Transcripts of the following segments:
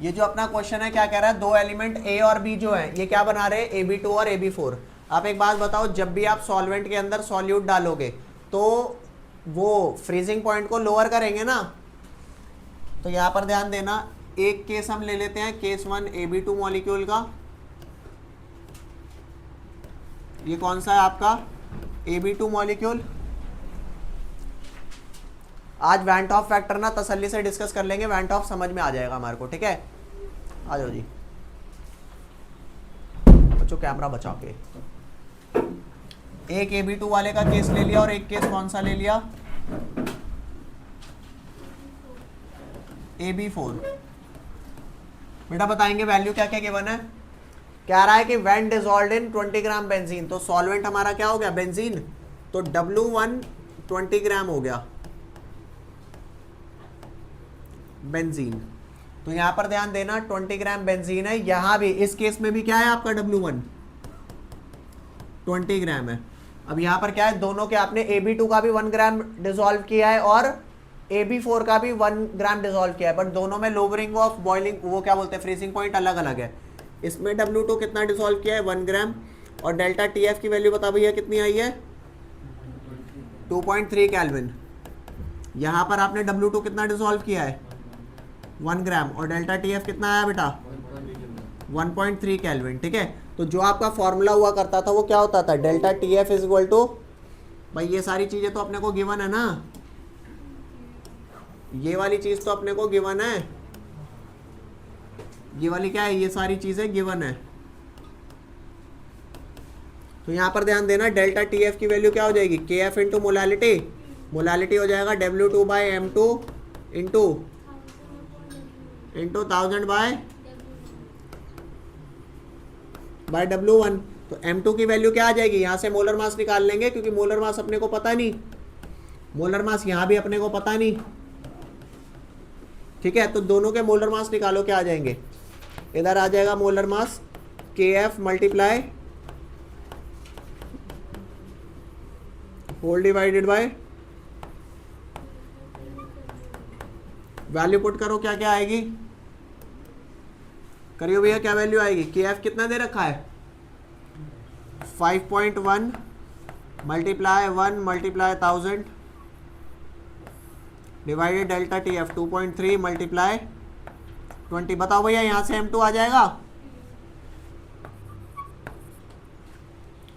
ये जो अपना क्वेश्चन है क्या कह रहा है, दो एलिमेंट ए और बी जो है ये क्या बना रहे हैं, AB2 और AB4। आप एक बात बताओ, जब भी आप सॉल्वेंट के अंदर सॉल्यूट डालोगे तो वो फ्रीजिंग पॉइंट को लोअर करेंगे ना। तो यहां पर ध्यान देना, एक केस हम ले लेते हैं, केस 1 AB2 मॉलिक्यूल का। ये कौन सा है आपका, AB2 मॉलिक्यूल। आज वैन ऑफ फैक्टर ना तसल्ली से डिस्कस कर लेंगे, वैन ऑफ समझ में आ जाएगा हमारे को, ठीक है। आ जाओ जी बच्चों, कैमरा बचा के। एक AB2 वाले का केस ले लिया और एक केस कौन सा ले लिया, AB4। बेटा बताएंगे वैल्यू क्या क्या गिवन है। कह रहा है कि when dissolved in 20 gram benzene, तो सॉल्वेंट हमारा क्या हो गया, बेंजीन, तो W1 20 ग्राम हो गया बेंजीन। तो यहां पर ध्यान देना 20 ग्राम बेंजीन है, यहां भी इस केस में भी क्या है आपका W1 20 ग्राम है। अब यहां पर क्या है, दोनों के आपने AB2 का भी 1 ग्राम डिसॉल्व किया है और AB4 का भी 1 ग्राम डिसॉल्व किया है, बट दोनों में लोअरिंग ऑफ बॉइलिंग वो क्या बोलते हैं फ्रीजिंग पॉइंट अलग अलग है। इसमें W2 कितना डिसॉल्व किया है, 1 ग्राम, और डेल्टा TF की वैल्यू बता भैया कितनी आई है, 2.3 केल्विन। यहां पर आपने W2 कितना डिसॉल्व किया है, 1 ग्राम, और डेल्टा TF कितना आया बेटा, 1.3 केल्विन, ठीक है। तो जो आपका फॉर्मूला हुआ करता था वो क्या होता था, delta TF is equal to, भाई ये सारी चीजें तो अपने को गिवन है ना, ये वाली चीज तो अपने को गिवन है, ये वाली क्या है, ये सारी चीजें गिवन है। तो यहां पर ध्यान देना, डेल्टा TF की वैल्यू क्या हो जाएगी, KF इंटू मोलालिटी, मोलालिटी हो जाएगा W2 by M2 into 1000 bye W1। तो M2 की वैल्यू क्या आ जाएगी, यहां से मोलर मास निकाल लेंगे क्योंकि मोलर मास अपने को पता नहीं, मोलर मास यहां भी अपने को पता नहीं, ठीक है। तो दोनों के मोलर मास निकालो, क्या आ जाएंगे, इधर आ जाएगा molar mass KF multiply whole divided by, value put करो, क्या क्या आएगी, करियो भैया क्या वैल्यू आएगी, KF कितना दे रखा है 5.1 multiply 1 multiply 1000 divided delta TF 2.3 multiply 20। बताओ भैया यहां से M2 आ जाएगा,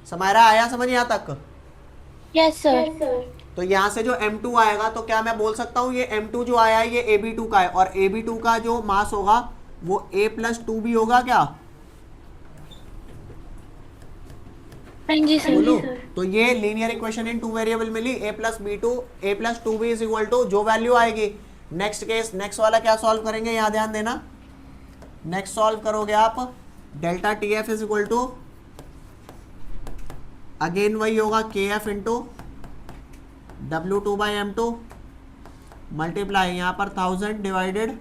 समायरा आया समझ यहां तक, यस सर। तो यहां से जो M2 आएगा तो क्या मैं बोल सकता हूं ये M2 जो आया है ये AB2 का है, और AB2 का जो मास होगा वो A+2B होगा क्या, हाँ जी सर। बोलो। तो ये लीनियर इक्वेशन इन 2 वेरिएबल मिली, A+2B इज इक्वल टू जो वैल्यू आएगी। नेक्स्ट केस, नेक्स्ट वाला क्या सॉल्व करेंगे, यहां ध्यान देना, नेक्स्ट सॉल्व करोगे आप, delta TF is equal to again वही होगा KF into W2 by M2 multiply यहाँ पर 1000 डिवाइडेड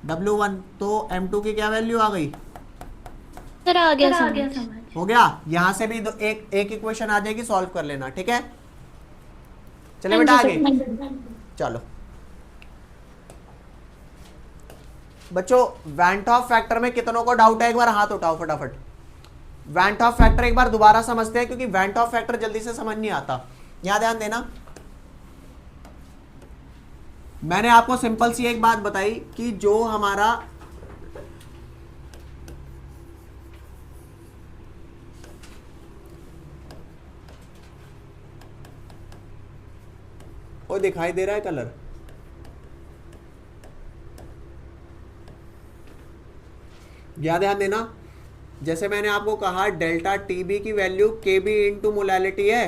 W1। तो M2 की क्या वैल्यू आ गई, सर आ गया समझ। हो गया। यहां से भी एक इक्वेशन आ जाएगी, सॉल्व कर लेना, ठीक है। चले बेटा आगे चलो। बच्चों वैन ऑफ फैक्टर में कितनों को डाउट है, एक बार हाथ उठाओ फटाफट। वैन ऑफ फैक्टर एक बार दोबारा समझते हैं क्योंकि वैन ऑफ फैक्टर जल्दी से समझ नहीं आता। यहां ध्यान देना, मैंने आपको सिंपल सी एक बात बताई कि जो हमारा वो दिखाई दे रहा है कलर, या ध्यान देना, जैसे मैंने आपको कहा डेल्टा TB की वैल्यू KB इंटू मोलालिटी है,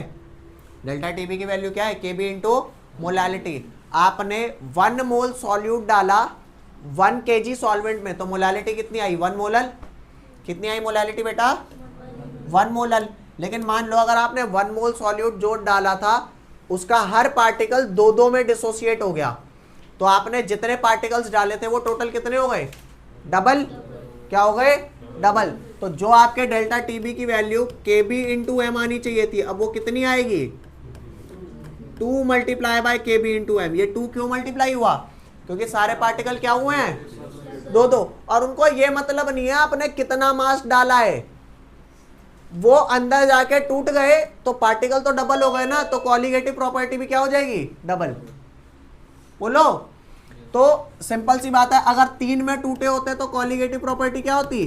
डेल्टा TB की वैल्यू क्या है, KB इंटू मोलालिटी। आपने 1 मोल सॉल्यूट डाला 1 kg सॉल्वेंट में, तो मोलालिटी कितनी आई, 1 मोलल, कितनी आई मोलालिटी बेटा, 1 मोलल। लेकिन मान लो अगर आपने 1 मोल सॉल्यूट जो डाला था उसका हर पार्टिकल 2-2 में डिसोसिएट हो गया, तो आपने जितने पार्टिकल्स डाले थे वो टोटल कितने हो गए, डबल, क्या हो गए, डबल। तो जो आपके डेल्टा TB की वैल्यू KB इंटू M आनी चाहिए थी, अब वो कितनी आएगी, 2 multiply by KB into M। ये 2 क्यों मल्टीप्लाई हुआ, क्योंकि सारे पार्टिकल क्या हुए हैं, दो दो, और उनको ये मतलब नहीं है आपने कितना मास डाला है, वो अंदर जाके टूट गए तो पार्टिकल तो डबल हो गए ना, तो कॉलिगेटिव प्रॉपर्टी भी क्या हो जाएगी, डबल। बोलो, तो सिंपल सी बात है, अगर 3 में टूटे होते तो कॉलिगेटिव प्रॉपर्टी क्या होती,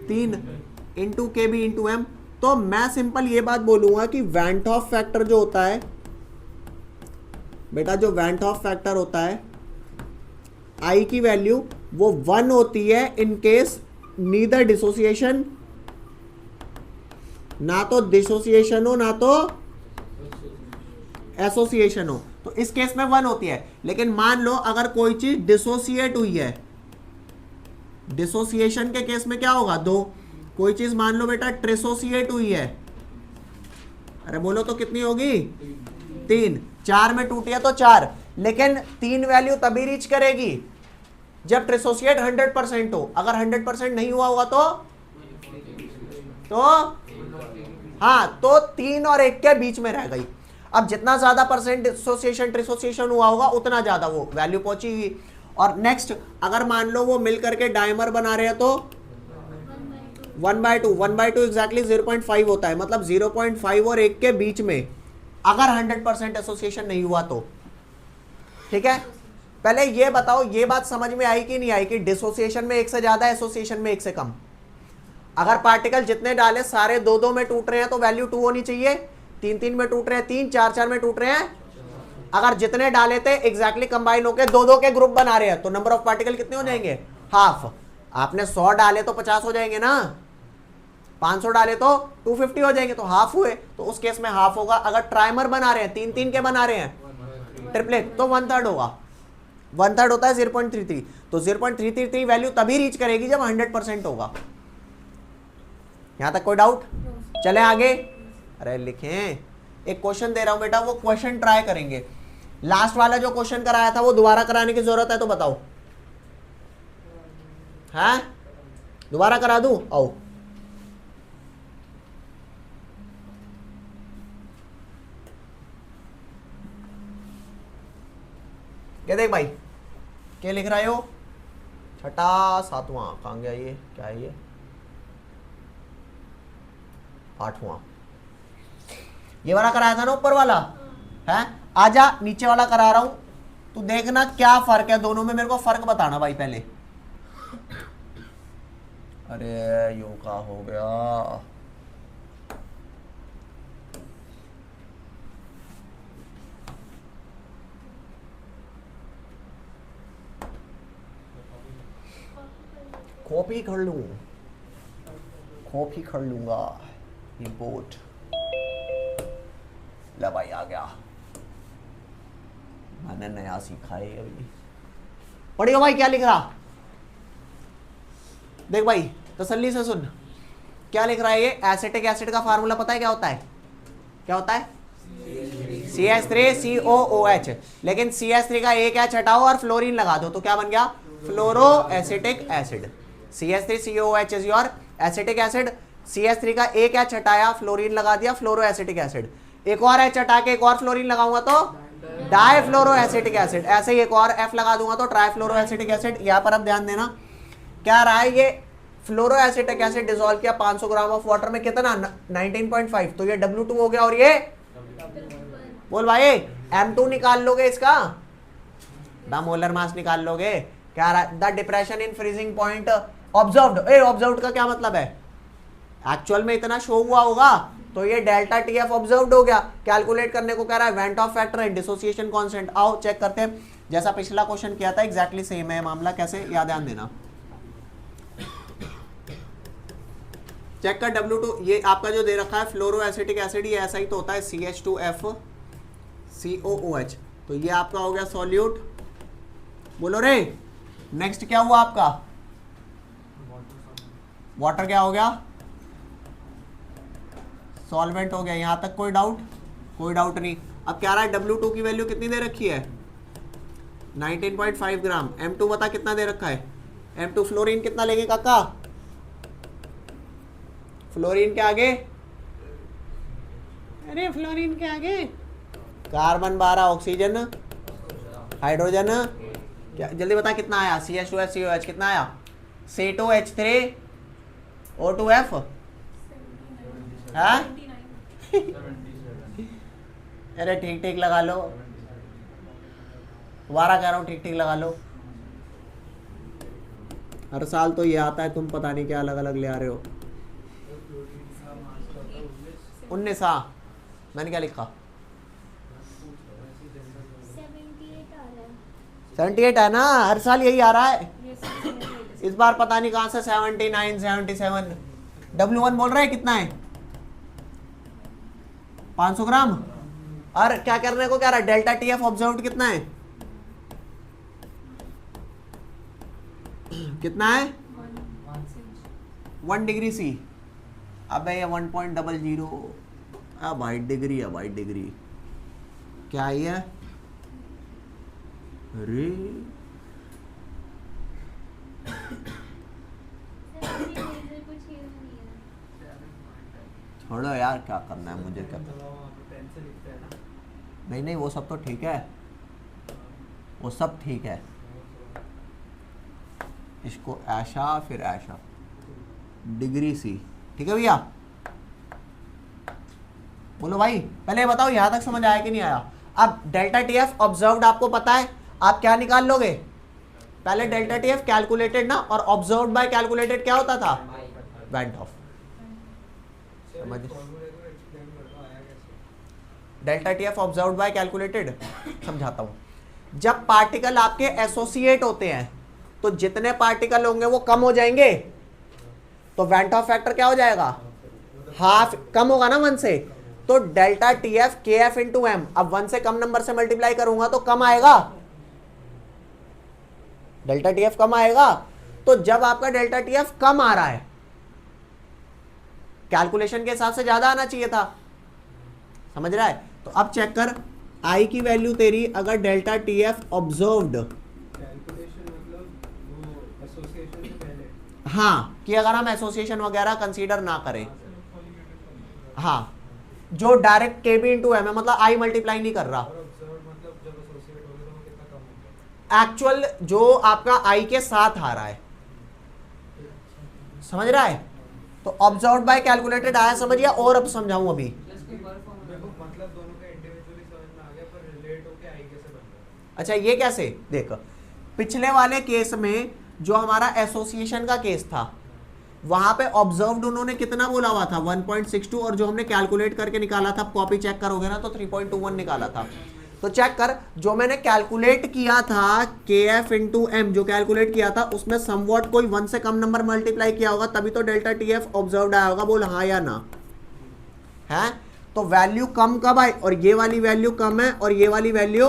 3 इंटू के बी इंटू एम। तो मैं सिंपल ये बात बोलूंगा कि वैन हॉफ फैक्टर जो होता है बेटा, जो वैन हॉफ फैक्टर होता है आई की वैल्यू वो 1 होती है इन केस नीदर डिसोसिएशन, ना तो डिसोसिएशन हो ना तो एसोसिएशन हो, तो इस केस में 1 होती है। लेकिन मान लो अगर कोई चीज डिसोसिएट हुई है, डिसोसिएशन के केस में क्या होगा, 2। कोई चीज मान लो बेटा ट्रिसोसिएट हुई है, अरे बोलो तो कितनी होगी, 3। 4 में टूटी है तो 4, लेकिन 3 वैल्यू तभी रीच करेगी जब ट्रिसोसिएट 100% हो। अगर 100% नहीं हुआ होगा तो हाँ, तो 3 और 1 के बीच में रह गई। अब जितना ज्यादा परसेंट डिसोसिएशन ट्रिसोसिएशन हुआ होगा उतना ज्यादा वो वैल्यू पहुंचेगी। और नेक्स्ट, अगर मान लो वो मिल करके डायमर बना रहे हैं तो 1/2 1/2 एग्जैक्टली 0.5 होता है, मतलब 0.5 और 1 के बीच में अगर 100% एसोसिएशन नहीं हुआ तो। ठीक है, पहले ये बताओ, ये बात समझ में आई कि नहीं आई कि डिसोसिएशन में 1 से ज्यादा, एसोसिएशन में 1 से कम। अगर पार्टिकल जितने डाले सारे 2-2 में टूट रहे हैं तो वैल्यू 2 होनी चाहिए, 3-3 में टूट रहे हैं 3, 4-4 में टूट रहे हैं। अगर जितने डाले थे एग्जैक्टली कंबाइन होकर 2-2 के ग्रुप बना रहे हैं तो नंबर ऑफ पार्टिकल कितने हो जाएंगे, हाफ। आपने 100 डाले तो 50 हो जाएंगे ना, 500 डाले तो 250 हो जाएंगे, तो हाफ हुए, तो उस केस में हाफ होगा। अगर ट्राइमर बना रहे हैं, 3-3 के बना रहे हैं ट्रिपलेट, तो 1/3 होगा, 1/3 होता है 0.33। तो 0.333 वैल्यू तभी रीच करेगी जब 100% होगा। यहां तक कोई डाउट? चले आगे। अरे लिखें, एक क्वेश्चन दे रहा हूं बेटा, वो क्वेश्चन ट्राई करेंगे। लास्ट वाला जो क्वेश्चन कराया था वो दोबारा कराने की जरूरत है तो बताओ, है दोबारा करा दूं? आओ, क्या देख भाई, क्या लिख रहे हो? 6ठा 7वां कहां गया ये, क्या है ये, 8वां। ये वाला कराया था ना ऊपर वाला, है? आजा नीचे वाला करा रहा हूं, तू देखना क्या फर्क है दोनों में, मेरे को फर्क बताना भाई पहले। अरे यो का हो गया, कॉपी कर लूं, कॉपी कर लूंगा ये बोर्ड। ले भाई आ गया, मैंने नया सीखा है अभी। पढ़ियो भाई क्या लिख रहा, देख भाई तसल्ली से सुन, क्या लिख रहा है ये। एसिटिक एसिड का फार्मूला पता है क्या होता है, क्या होता है? CH3COOH। लेकिन CH3 का एक H हटाओ और फ्लोरीन लगा दो तो क्या बन गया, fluoro acetic acid. CH3COOH is your acetic acid. CH3 का एक H हटाया, फ्लोरीन लगा दिया, फ्लोरो एसिटिक एसिड। एक और H हटा के एक और फ्लोरीन लगाऊंगा तो डाइफ्लोरो एसिटिक एसिड। ऐसे ही एक और F लगा दूंगा तो ट्राइफ्लोरो एसिटिक एसिड। यहां पर अब ध्यान देना, क्या रहा है ये फ्लोरो एसिटिक एसिड डिसॉल्व किया 500 ग्राम ऑफ वाटर में, कितना 19.5, तो ये W2 हो गया। और ये बोल भाई M2 निकाल लोगे इसका, द मोलर मास निकाल लोगे। क्या रहा, the depression in freezing point observed. Observed का क्या मतलब है, एक्चुअल में इतना शो हुआ होगा, तो ये डेल्टा TF ऑब्जर्व्ड हो गया। कैलकुलेट करने को कह रहा है van Hoff factor and dissociation constant. आओ चेक करते हैं, जैसा पिछला क्वेश्चन किया था एग्जैक्टली सेम है मामला। कैसे, याद ध्यान देना, चेक कर W2। ये आपका जो दे रखा है फ्लोरो एसिटिक एसिड, ये ऐसा ही तो होता है CH2FCOOH। तो ये आपका हो गया सॉल्यूट। बोलो रे, नेक्स्ट क्या हुआ आपका, वाटर क्या हो गया, सॉल्वेंट हो गया। यहां तक कोई डाउट? कोई डाउट नहीं। अब क्या रहा है, W2 की वैल्यू कितनी दे रखी है, 19.5 ग्राम। M2 बता कितना दे रखा है, M2 फ्लोरीन कितना लेंगे काका, फ्लोरीन के आगे, अरे फ्लोरीन के आगे कार्बन 12, ऑक्सीजन, हाइड्रोजन क्या जल्दी बता कितना आया? CH2SCOH कितना आया? C2H3O2F है? अरे ठीक ठीक लगा लो, दोबारा कह रहा हूँ ठीक ठीक लगा लो। हर साल तो ये आता है, तुम पता नहीं क्या अलग अलग ले आ रहे हो। 19 हाँ, मैंने क्या लिखा? 78 है ना, हर साल यही आ रहा है। इस बार पता नहीं कहाँ से 79 77। W1 बोल रहे हैं कितना है? 500 ग्राम। और क्या करने को कह रहा है? डेल्टा TF ऑब्जर्व्ड कितना है? कितना है? 1 डिग्री C। अबे ये 1.00 भाई डिग्री है भाई, डिग्री क्या है ये? अरे छोड़ो यार, क्या करना है मुझे, क्या नहीं नहीं, वो सब तो ठीक है, वो सब ठीक है। इसको ऐसा फिर ऐसा, डिग्री C, ठीक है भैया? बोलो भाई, पहले बताओ यहां तक समझ आया कि नहीं आया? अब डेल्टा TF ऑब्जर्व्ड आपको पता है, आप क्या निकाल लोगे? पहले डेल्टा TF कैलकुलेटेड ना, और ऑब्जर्व्ड बाय कैलकुलेटेड क्या होता था? Went off. समझ? Delta TF observed by calculated समझाता हूं। जब पार्टिकल आपके एसोसिएट होते हैं तो जितने पार्टिकल होंगे वो कम हो जाएंगे, तो वेंट ऑफ फैक्टर क्या हो जाएगा? हाफ, कम होगा ना 1 से, तो delta TF KF into M। अब 1 से कम नंबर से मल्टीप्लाई करूंगा तो कम आएगा, डेल्टा TF कम आएगा। तो जब आपका डेल्टा TF कम आ रहा है, कैलकुलेशन के हिसाब से ज्यादा आना चाहिए था, समझ रहा है? तो अब चेक कर, I की वैल्यू तेरी अगर डेल्टा TF ऑब्जर्व्ड, हाँ, कि अगर हम एसोसिएशन वगैरह कंसीडर ना करें, हाँ, जो डायरेक्ट KB इंटू M है, मतलब I मल्टीप्लाई नहीं कर रहा, एक्चुअल जो आपका I के साथ आ रहा है, समझ रहा है? तो ऑब्जर्व्ड बाय कैलकुलेटेड आया, समझिए? और अब समझाऊं अभी। अच्छा ये कैसे? देख, पिछले वाले केस में जो हमारा एसोसिएशन का केस था, वहां पे ऑब्जर्व्ड उन्होंने कितना बोला हुआ था? 1.62, और जो हमने कैलकुलेट करके निकाला था, कॉपी चेक करोगे ना तो 3.21 निकाला था। तो चेक कर, जो मैंने कैलकुलेट किया था KF इंटू M, जो कैलकुलेट किया था उसमें समवॉट कोई 1 से कम नंबर मल्टीप्लाई किया होगा, तभी तो डेल्टा TF ऑब्जर्व्ड आया होगा। बोल हाँ या ना? है? तो वैल्यू कम कब आई? और ये वाली वैल्यू कम है और ये वाली वैल्यू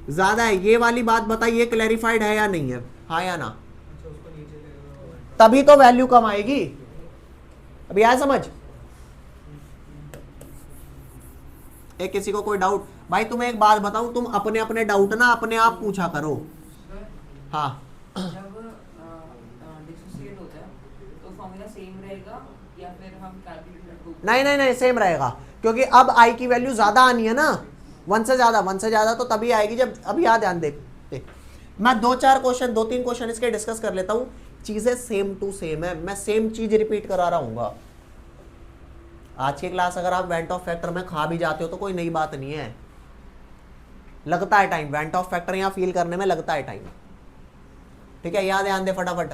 ज्यादा है। ये वाली बात बताइए क्लैरिफाइड है या नहीं है? हाँ या ना? तभी तो वैल्यू कम आएगी। अभी आया समझ? एक किसी को कोई डाउट? भाई तुम्हें एक बात बताऊं, तुम अपने अपने डाउट ना अपने आप पूछा करो। हाँ, जब डिसोसिएट होता है तो फॉर्मूला सेम रहेगा या फिर हम कैलकुलेट? नहीं नहीं नहीं, सेम रहेगा, क्योंकि अब I की वैल्यू ज्यादा आनी है ना, 1 से ज्यादा तो तभी आएगी जब, अभी याद ध्यान देख, मैं 2-4 क्वेश्चन 2-3 क्वेश्चन इसके डिस्कस कर लेता हूं। चीजें सेम टू सेम है, मैं सेम चीज रिपीट करा रहा हूँ। आज की क्लास अगर आप वेंट ऑफ फैक्टर में खा भी जाते हो तो कोई नई बात नहीं है, लगता है टाइम, वेंट ऑफ फैक्टर यहाँ फील करने में लगता है टाइम, ठीक है? याद ध्यान दे फटाफट।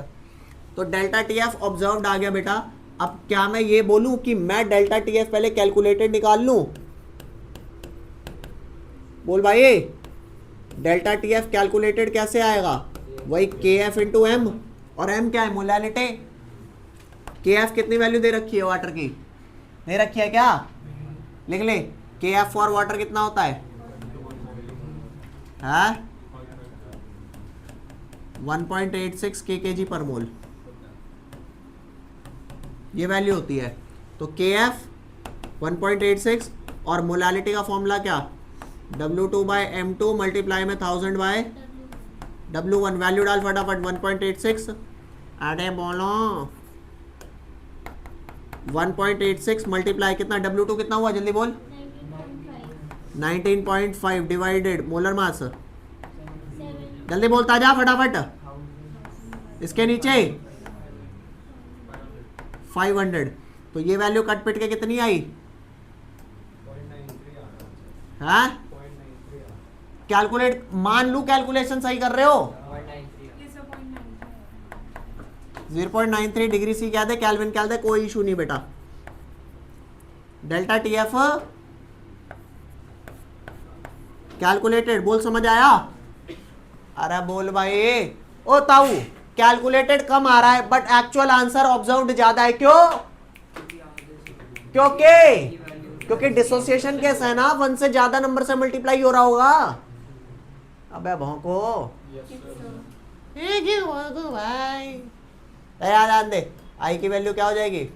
तो डेल्टा TF ऑब्जर्व्ड आ गया बेटा। अब क्या मैं ये बोलूं कि मैं डेल्टा TF पहले कैलकुलेटेड निकाल लूं? बोल भाई, डेल्टा TF कैलकुलेटेड कैसे आएगा? वही KF इंटू M, और M क्या है? मोलैलिटी। KF कितनी वैल्यू दे रखी है वाटर की? दे रखी है क्या? लिख ले, KF फॉर वाटर कितना होता है? 1.86 kg पर मोल, ये वैल्यू होती है। तो KF 1.86, और मोलालिटी का फॉर्मूला क्या? W2 बाय M2 मल्टीप्लाई में 1000 बाय W1। वैल्यू डाल फटाफट, 1.86। अरे बोलो, 1.86 मल्टीप्लाई कितना? W2 कितना हुआ? जल्दी बोल। 19.5 डिवाइडेड मोलर मास जल्दी बोलता जा फटाफट। इसके नीचे 500, तो ये वैल्यू कट पिट के कितनी आई? हाँ कैलकुलेट, मान लू कैलकुलेशन सही कर रहे हो। 0.93 डिग्री सी क्या दे, कैल्विन क्या दे, कोई इशू नहीं बेटा। डेल्टा टी एफ कैलकुलेटेड, बोल समझ आया? अरे बोल भाई। ओ ताऊ कैलकुलेटेड कम आ रहा है बट एक्चुअल आंसर ऑब्जर्व्ड ज्यादा है, क्यों? क्योंकि डिसोसिएशन केस है ना, 1 से ज्यादा नंबर से मल्टीप्लाई हो रहा होगा। अबे भौंको भाई, याद आन दे, आई की वैल्यू क्या हो जाएगी?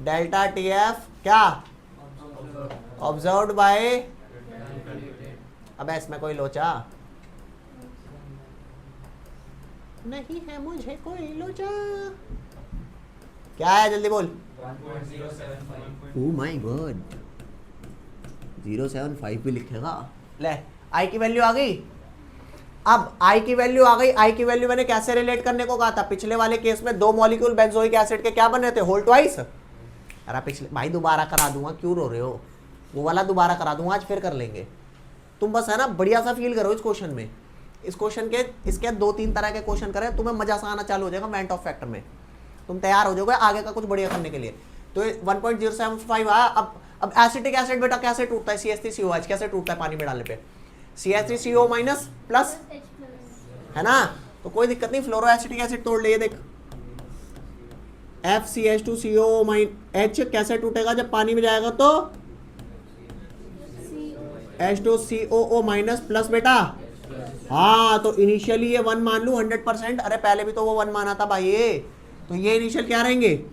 डेल्टा टी एफ क्या? ऑब्जर्व्ड बाय, अबे इसमें कोई लोचा नहीं है, मुझे कोई लोचा। क्या है जल्दी बोल। 1.075। ओह माय गॉड, 075 भी लिखेगा। ले आई की वैल्यू आ गई। अब आई की वैल्यू आ गई। आई की वैल्यू मैंने कैसे रिलेट करने को कहा था? पिछले वाले केस में 2 मॉलिक्यूल बेंजोइक एसिड के क्या बने थे? Whole twice. अरे पिछले भाई दोबारा करा दूंगा, क्यों रो रहे हो? वो वाला दोबारा करा दूंगा, आज फिर कर लेंगे। तुम बस है ना बढ़िया सा फील करो इस क्वेश्चन में। इस क्वेश्चन के इसके 2-3 तरह के क्वेश्चन करें, तुम्हें मजा सा आना चालू हो जाएगा मैंट ऑफ फैक्टर में। तुम तैयार हो जाओगे आगे का कुछ बढ़िया करने के लिए। तो 1.075 आया। अब एसिटिक एसिड बेटा कैसे टूटता है? CH3COH कैसे टूटता है पानी में डालने पे? CH3CO माइनस प्लस, है ना? तो कोई दिक्कत नहीं, फ्लोरो एसिटिक एसिड तोड़ ले। ये देख FCH2CO- कैसे टूटेगा? जब पानी में जाएगा तो H2COO माइनस प्लस बेटा। हाँ तो इनिशियली ये 1 मान लू 100%। अरे पहले भी तो वो 1 माना था भाई ये। तो ये इनिशियल क्या रहेंगे?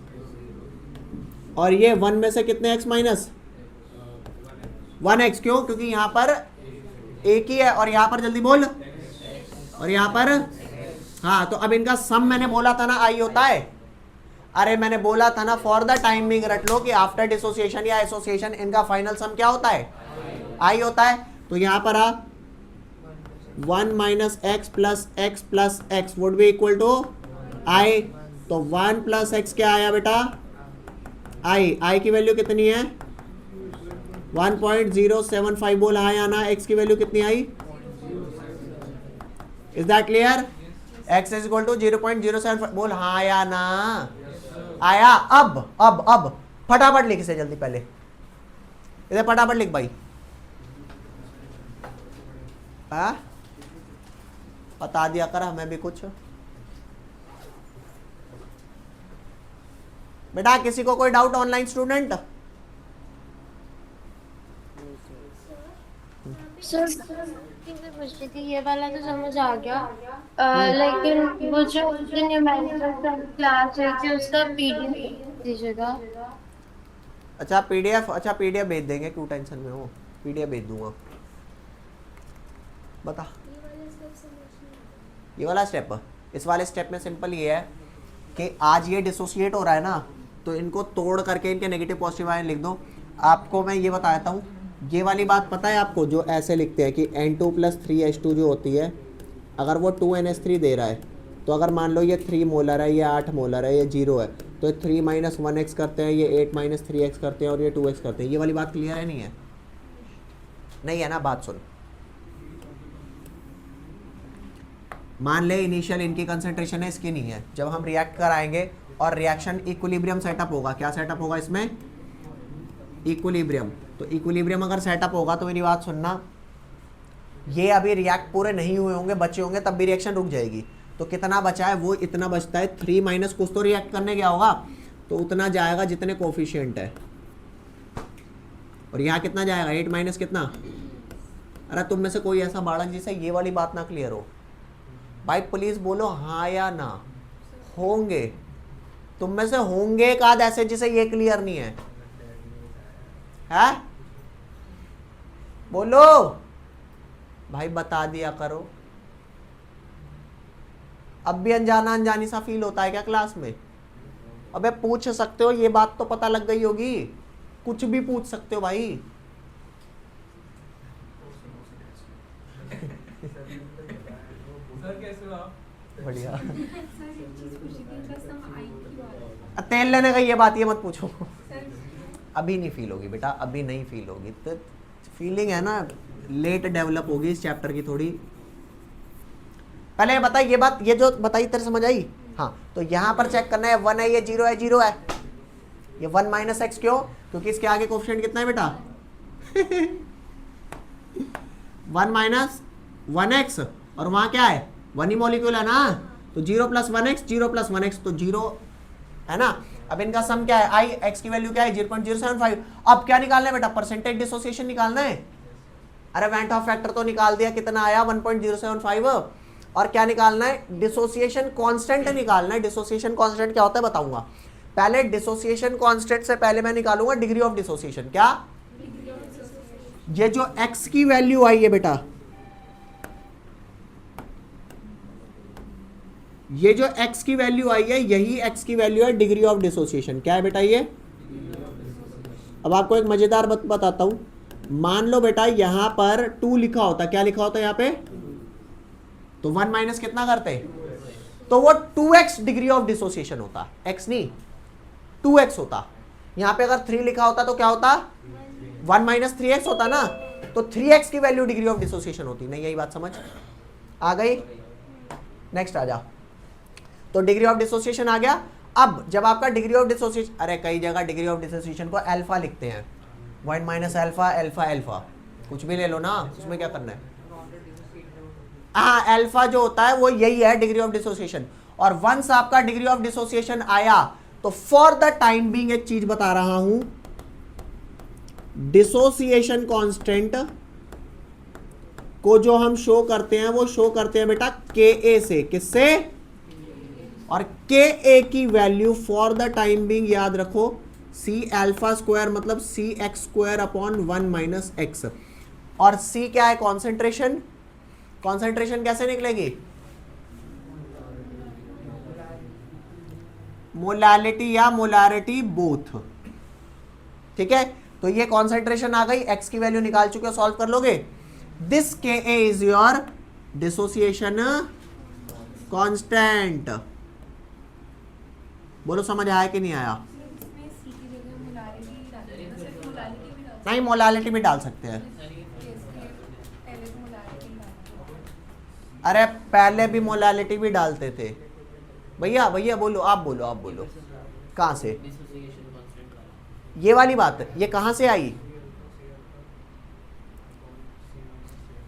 और ये 1 में से कितने x माइनस 1x, क्यों? क्योंकि यहां पर एक ही है और यहां पर जल्दी बोल, और यहां पर हाँ। तो अब इनका सम मैंने बोला था ना आई होता है। अरे मैंने बोला था ना फॉर द टाइम बिंग रट लो कि आफ्टर डिसोसिएशन या एसोसिएशन इनका फाइनल सम क्या होता है? आई होता है। तो यहां पर 1 minus x plus x would be equal to आई। तो 1 प्लस एक्स क्या आया बेटा? आई की वैल्यू कितनी है? 1.075 बोल हाँ या ना। एक्स की वैल्यू कितनी आई? Is that clear? X is equal to 0.075 बोल हाँ या ना। आया। अब फटाफट लिख इसे जल्दी, पहले इधर फटाफट लिख भाई। बता दिया कर हमें भी कुछ बेटा। किसी को कोई डाउट ऑनलाइन स्टूडेंट? सर पूछ रही थी, ये वाला तो समझ आ गया, लेकिन वो जो न्यूमेरिकल क्लास है कि उसका पीडीएफ दीजिएगा। अच्छा पीडीएफ भेज देंगे, क्यों टेंशन में हो? पीडीएफ भेज दूंगा। बता ये वाला स्टेप। इस वाले स्टेप में सिंपल ये है कि आज ये डिसोसिएट हो रहा है ना, तो इनको तोड़ करके इनके नेगेटिव पॉजिटिव आयन लिख दो। आपको मैं ये बताता हूँ, ये वाली बात पता है आपको, जो ऐसे लिखते हैं कि N2 + 3H2 जो होती है, अगर वो 2NH3 दे रहा है, तो अगर मान लो ये 3 मोलर है, ये 8 मोलर है, ये 0 है, तो 3 - 1x करते हैं, ये 8 - 3x करते हैं, और ये 2x करते हैं। ये वाली बात क्लियर है नहीं है? नहीं है ना? बात सुन। मान ले इनिशियल इनकी कंसंट्रेशन है, इसकी नहीं है। जब हम रिएक्ट कराएंगे और रिएक्शन इक्विलिब्रियम सेटअप होगा, क्या सेटअप होगा इसमें? इक्विलिब्रियम। तो इक्विलिब्रियम अगर सेटअप होगा तो मेरी बात सुनना, ये अभी रिएक्ट पूरे नहीं हुए होंगे, बचे होंगे, तब भी रिएक्शन रुक जाएगी। तो कितना बचा है? वो इतना बचता है 3 माइनस कुछ तो रिएक्ट करने गया होगा, तो उतना जाएगा जितने कोफिशिएंट है। और यहाँ कितना जाएगा? 8 माइनस कितना? अरे तुम में से कोई ऐसा बालक जिसे ये वाली बात ना क्लियर हो भाई, प्लीज बोलो हाँ या ना। होंगे, तुम में से होंगे एक आध ऐसे जिसे ये क्लियर नहीं है। बोलो भाई, बता दिया करो। अब भी अनजानी सा फील होता है क्या क्लास में? अबे पूछ सकते हो, ये बात तो पता लग गई होगी, कुछ भी पूछ सकते हो भाई। सर कैसे हो आप? बढ़िया। सर एक चीज पूछी थी, कसम आई की बात। तेल लेने का ये बात ये मत पूछो। सर अभी नहीं फील होगी बेटा, अभी नहीं फील होगी। तो फीलिंग है ना, लेट डेवलप होगी इस चैप्टर की थोड़ी। पहले बता ये बात, ये जो बताई तेरे समझ आई? हाँ, तो यहाँ पर चेक करना है 1 है, ये 0 है, 0 है। ये 1 माइनस एक्स क्यों? क्योंकि इसके आगे कोफिशिएंट कितना है बेटा? 1 माइनस 1x, और वहां क्या है? 1 ही मॉलिक्यूल है ना, तो 0 प्लस 1x, 0 प्लस 1x तो 0 है ना। अब इनका सम क्या है? आई, एक्स की वैल्यू क्या है? 0.075। अब क्या निकालना है बेटा? परसेंटेज डिसोसिएशन निकालना है। अरे वेंट ऑफ फैक्टर तो निकाल दिया, कितना आया? 1.075। और क्या निकालना है? डिसोसिएशन कांस्टेंट निकालना है। डिसोसिएशन कांस्टेंट क्या होता है बताऊंगा। पहले डिसोसिएशन कांस्टेंट से पहले मैं निकालूंगा डिग्री ऑफ डिसोसिएशन। क्या? ये जो x की वैल्यू आई है बेटा, ये जो x की वैल्यू आई है, यही x की वैल्यू है डिग्री ऑफ डिसोसिएशन। क्या है बेटा ये? अब आपको एक मजेदार बात बताता हूं। मान लो बेटा यहां पर 2 लिखा होता, क्या लिखा होता यहां पे? तो 1 माइनस कितना करते? तो वो 2x डिग्री ऑफ डिसोसिएशन होता, x नहीं 2x होता। यहां पे अगर 3 लिखा होता तो क्या होता? 1 माइनस 3x होता ना, तो 3x की वैल्यू डिग्री ऑफ डिसोसिएशन होती। नहीं, यही बात समझ आ गई? नेक्स्ट आ जा। तो डिग्री ऑफ डिसोसिएशन आ गया। अब जब आपका डिग्री ऑफ डिसोसिएशन, अरे कई जगह डिग्री ऑफ डिसोसिएशन को अल्फा लिखते हैं, 1 माइनस अल्फा, अल्फा अल्फा कुछ भी ले लो ना, उसमें क्या करना है? हाँ, अल्फा जो होता है वो यही है डिग्री ऑफ डिसोसिएशन। और वंस आपका डिग्री ऑफ डिसोसिएशन आया तो फॉर द टाइम बीइंग एक चीज बता रहा हूं, डिसोसिएशन कांस्टेंट को जो हम शो करते हैं वो शो करते हैं बेटा Ka से। किससे? और Ka की value for the time being याद रखो C अल्फा स्क्वायर मतलब Cx square upon 1 minus x. और C क्या है? कॉन्सेंट्रेशन। कॉन्सेंट्रेशन कैसे निकलेगी? मोलालिटी या मोलारिटी बोथ। ठीक है, तो ये कॉन्सेंट्रेशन आ गई, x की वैल्यू निकाल चुके हो, सॉल्व कर लोगे। This Ka is your dissociation constant. बोलो समझ आया कि नहीं आया? इसमें सी की जगह मोलारिटी डालते हैं, सिर्फ मोलारिटी भी डालते नहीं, मोलालिटी भी डाल सकते हैं। हैं। पहले तो मोलारिटी डालते हैं। अरे पहले भी मोलालिटी भी डालते थे। भैया भैया बोलो, आप बोलो, आप बोलो। कहां से ये वाली बात? ये कहां से आई?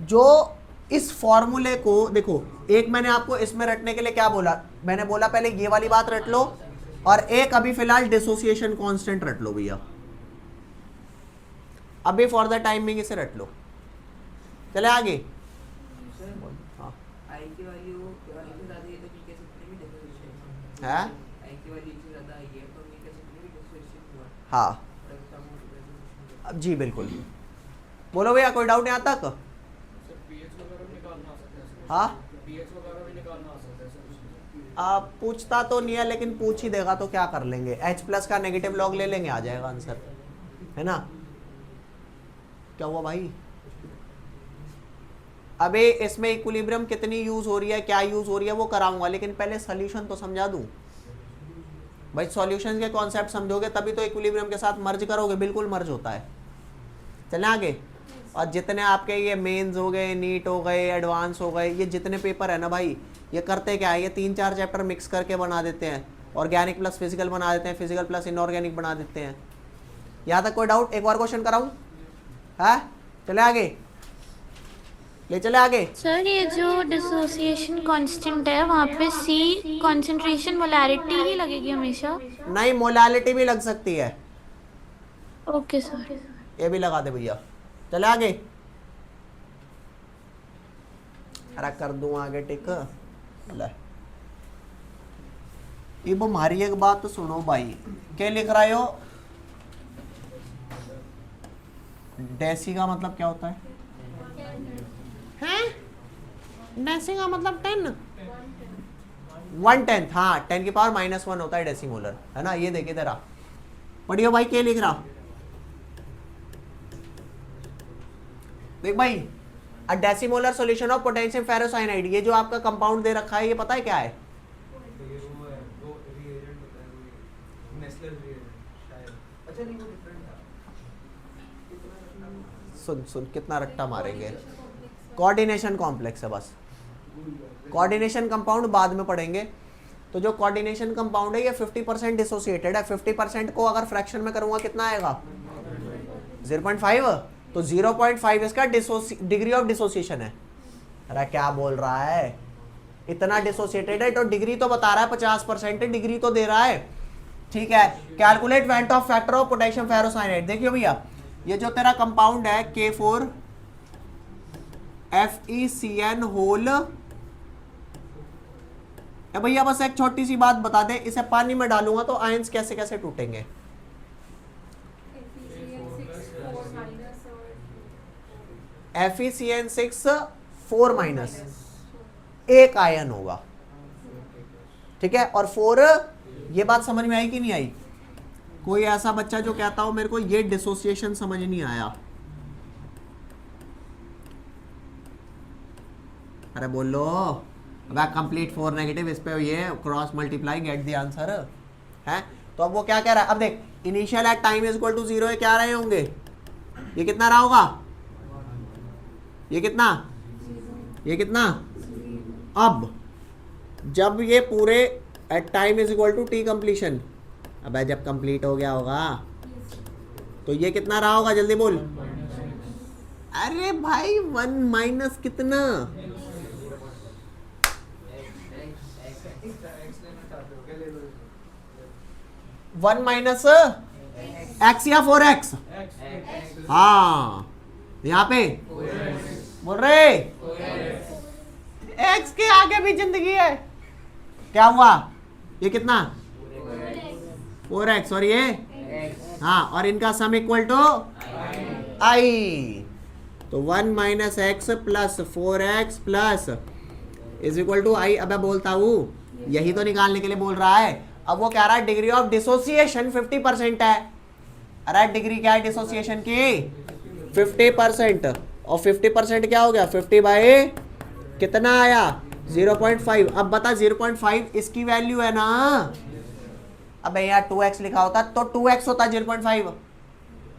जो इस फॉर्मूले को देखो, एक मैंने आपको इसमें रटने के लिए क्या बोला? मैंने बोला पहले ये वाली बात रट लो, और एक अभी फिलहाल डिसोसिएशन कांस्टेंट रट लो भैया। अभी फॉर द टाइमिंग इसे रट लो। चले आगे। हाँ आई की वैल्यू से ज़्यादा है तो भी कह सकते हैं डिसोसिएशन है। आई की वैल्यू से ज़्यादा आई है तो हम ये कह सकते हैं डिसोसिएशन हुआ। हाँ और कम हो तो डिसोसिएशन अब जी बिल्कुल। बोलो भैया, कोई डाउट यहाँ तक? सर pH वगैरह भी निकालना आ सकता है सर? हाँ, pH वगैरह भी निकालना आ सकता है सर उसमें? आप पूछता तो नहीं है, लेकिन पूछ ही देगा तो क्या कर लेंगे? H प्लस का नेगेटिव लॉग ले लेंगे, आ जाएगा आंसर, है ना। क्या हुआ भाई? अबे इसमें इक्विलिब्रियम कितनी यूज हो रही है, क्या यूज हो रही है वो कराऊंगा, लेकिन पहले सॉल्यूशन तो समझा दूं भाई। सॉल्यूशन के कॉन्सेप्ट समझोगे तभी तो इक्विलिब्रियम के साथ मर्ज करोगे, बिल्कुल मर्ज होता है। चलें आगे। और जितने आपके ये मेंस हो गए, नीट हो गए, एडवांस हो गए, ये जितने पेपर है ना भाई, ये करते क्या है? ये 3-4 चैप्टर मिक्स करके बना देते हैं। ऑर्गेनिक प्लस फिजिकल बना देते हैं, फिजिकल प्लस इनऑर्गेनिक बना देते हैं। यहाँ तक कोई डाउट? एक बार क्वेश्चन कराऊं? है? चले आगे, ले चले आगे। सर ये जो डिसोसिएशन कांस्टेंट है वहाँ पे सी कंसंट्रेशन मोलैरिटी ही लगेगी हमेशा? नहीं, मोलालिटी भी लग सकती है। Okay sir. ये भी लगा दे भैया। चले आगे। अरे कर दूं आगे टिक। ले ये वो हमारी एक बात तो सुनो भाई, क्या लिख रहे हो? डेसी का मतलब क्या होता है? हैं? डेसी का मतलब 10, 1/10। हाँ, 10 की पावर -1 होता है डेसीमोलर, है ना। ये देखिए तेरा पढ़ियो भाई, क्या लिख रहा? देख भाई, अ डेसिमोलर सॉल्यूशन ऑफ पोटेशियम फेरोसाइनाइड, ये जो आपका कंपाउंड दे रखा है ये पता है क्या है? ये वो है, वो reagent होता है, वो नेस्ले reagent शायद। अच्छा नहीं, वो different था। सुन सुन कितना रट्टा मारेंगे। कोऑर्डिनेशन कॉम्प्लेक्स है बस, कोऑर्डिनेशन कंपाउंड बाद में पढ़ेंगे। तो जो कोऑर्डिनेशन कंपाउंड है ये 50% डिसोसिएटेड है। 50% को अगर फ्रैक्शन में करूंगा कितना आएगा? 0.5। तो 0.5 इसका डिग्री ऑफ डिसोसिएशन है। अरे क्या बोल रहा है, इतना डिसोसिएटेड है तो डिग्री तो बता रहा है 50% डिग्री तो दे रहा है। ठीक है, calculate went of factor of potassium ferrocyanide. देखिए भैया ये जो तेरा कंपाउंड है K4FeCN होल, भैया बस एक छोटी सी बात बता दे, इसे पानी में डालूंगा तो आयंस कैसे कैसे टूटेंगे? FeCN6 4 माइनस, एक आयन होगा। ठीक है, और 4, ये बात समझ में आई कि नहीं आई? कोई ऐसा बच्चा जो कहता हो मेरे को ये डिसोसिएशन समझ नहीं आया, अरे बोलो। अब कंप्लीट 4 नेगेटिव, इस पे ये cross multiply get the answer है। तो अब वो क्या कह रहा है? अब देख initial at time is equal to 0 है, क्या रहे होंगे? ये कितना रहा होगा? ये कितना? ये कितना? अब जब ये पूरे at time is equal to t completion, अब जब कंप्लीट हो गया होगा तो ये कितना रहा होगा? जल्दी बोल। अरे भाई 1 माइनस कितना? 1 माइनस एक्स या 4x? हाँ, यहाँ पे बोल रहे x के आगे भी जिंदगी है। क्या हुआ? ये कितना? 4x और ये हाँ, और इनका सम इक्वल टू i। तो 1 minus x plus 4x plus is equal to i। अब मैं बोलता हूँ यही तो निकालने के लिए बोल रहा है। अब वो कह रहा है डिग्री ऑफ डिसोसिएशन 50% है। अरे डिग्री क्या है डिसोसिएशन की? 50%। और 50% क्या हो गया? 50 बाई कितना आया? 0.5। अब बता 0.5 इसकी वैल्यू है ना। अब यहाँ 2x लिखा होता तो 2x होता 0.5।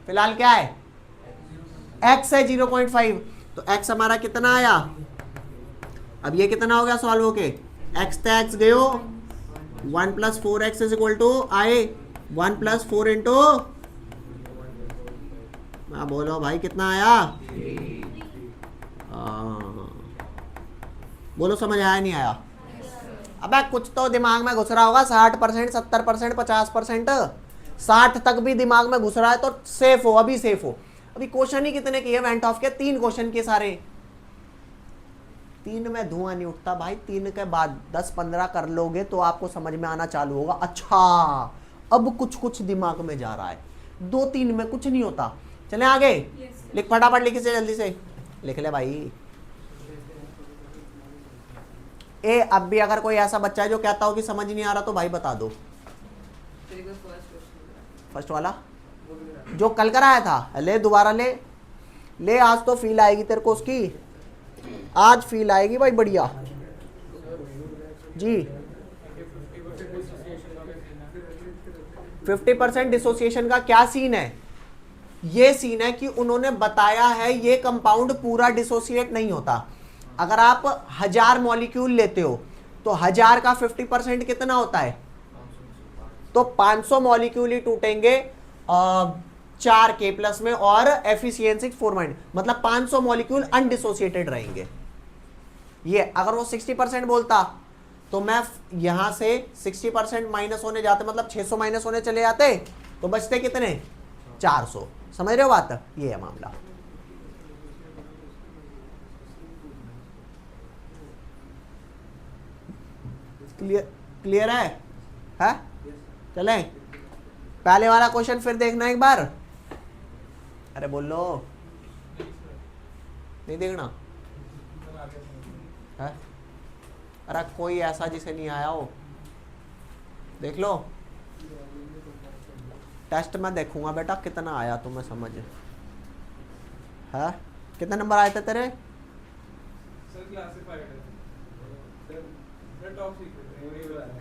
फिलहाल क्या है? x है 0.5। तो x हमारा कितना आया? अब ये कितना हो गया सॉल्व होके? x तो x गयो 1 plus 4x is equal to i 1 plus 4 into, बोलो भाई कितना आया? बोलो समझ आया नहीं आया? अबे कुछ तो दिमाग में घुस रहा होगा। 60%, 70%, 50%, 60 तक भी दिमाग में घुस रहा है तो सेफ हो, अभी सेफ हो। अभी क्वेश्चन ही कितने किए वेंट ऑफ के? 3 क्वेश्चन किए सारे। 3 में धुआं नहीं उठता भाई। 3 के बाद 10-15 कर लोगे तो आपको समझ में आना चालू होगा। अच्छा अब कुछ कुछ दिमाग में जा रहा है। 2-3 में कुछ नहीं होता। चले आगे। लिख फटाफट, लिख से जल्दी से लिख ले भाई। ए अब भी अगर कोई ऐसा बच्चा है जो कहता हो कि समझ नहीं आ रहा तो भाई बता दो। फर्स्ट वाला जो कल कराया था, ले दोबारा ले। आज तो फील आएगी तेरे को उसकी, आज फील आएगी भाई बढ़िया जी। 50% डिसोसिएशन का क्या सीन है? ये सीन है कि उन्होंने बताया है ये कंपाउंड पूरा डिसोसिएट नहीं होता। अगर आप 1000 मॉलिक्यूल लेते हो तो 1000 का 50% कितना होता है? तो 500 मॉलिक्यूल ही टूटेंगे 4K प्लस में और FeCN6 4 माइनस, मतलब 500 मॉलिक्यूल अनडिसोसिएटेड रहेंगे। ये अगर वो 60% बोलता तो मैं यहां से 60% माइनस होने जाते, मतलब 600 माइनस होने चले जाते, तो बचते कितने? 400। समझ रहे हो बात? ये है मामला। क्लियर है? चलें पहले वाला क्वेश्चन फिर देखना एक बार। अरे बोलो, नहीं देखना है? अरे कोई ऐसा जिसे नहीं आया हो देख लो। टेस्ट में देखूंगा बेटा कितना आया तुम्हें समझ है। कितने नंबर आए थे तेरे? सर क्लासिफाइड है सर टॉप सीक्रेट है वही बोला है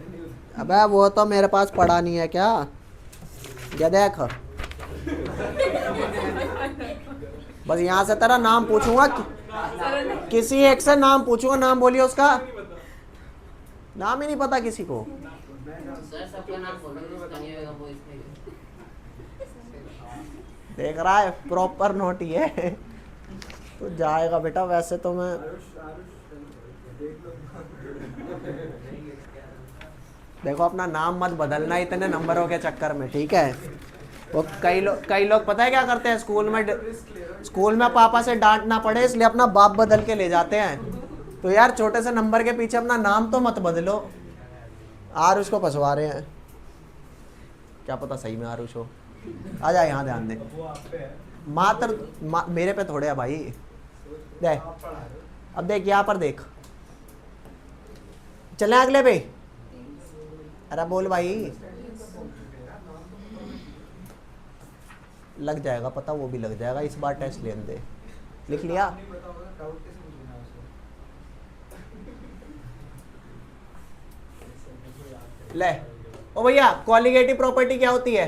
अबे वो तो मेरे पास पड़ा नहीं है क्या, ये देख बस यहाँ से तेरा नाम पूछूंगा किसी एक से नाम पूछूंगा, नाम बोलिए उसका, नाम ही नहीं पता किसी को। सर सबका नाम बोलो जिसका नहीं होगा वो इसमें देख रहा है प्रॉपर नोट ये तो जाएगा बेटा। वैसे तो मैं देखो अपना नाम मत बदलना इतने नंबरों के चक्कर में, ठीक है। वो कई लोग पता है क्या करते हैं, स्कूल में पापा से डांट ना पड़े इसलिए अपना बाप बदल के ले जाते हैं। तो यार छोटे से नंबर के पीछे अपना नाम तो मत बदलो। आरुष को फंसवा रहे हैं, क्या पता सही में आरुष हो। आ जा यहाँ ध्यान दे, मेरे पे थोड़े है भाई। देख अब देख यहाँ पर देख, चले अगले पे। अरे बोल भाई, लग जाएगा पता, वो भी लग जाएगा, इस बार टेस्ट लेने दे। लिख लिया? ले ओ भैया, कॉलिगेटिव प्रॉपर्टी क्या होती है?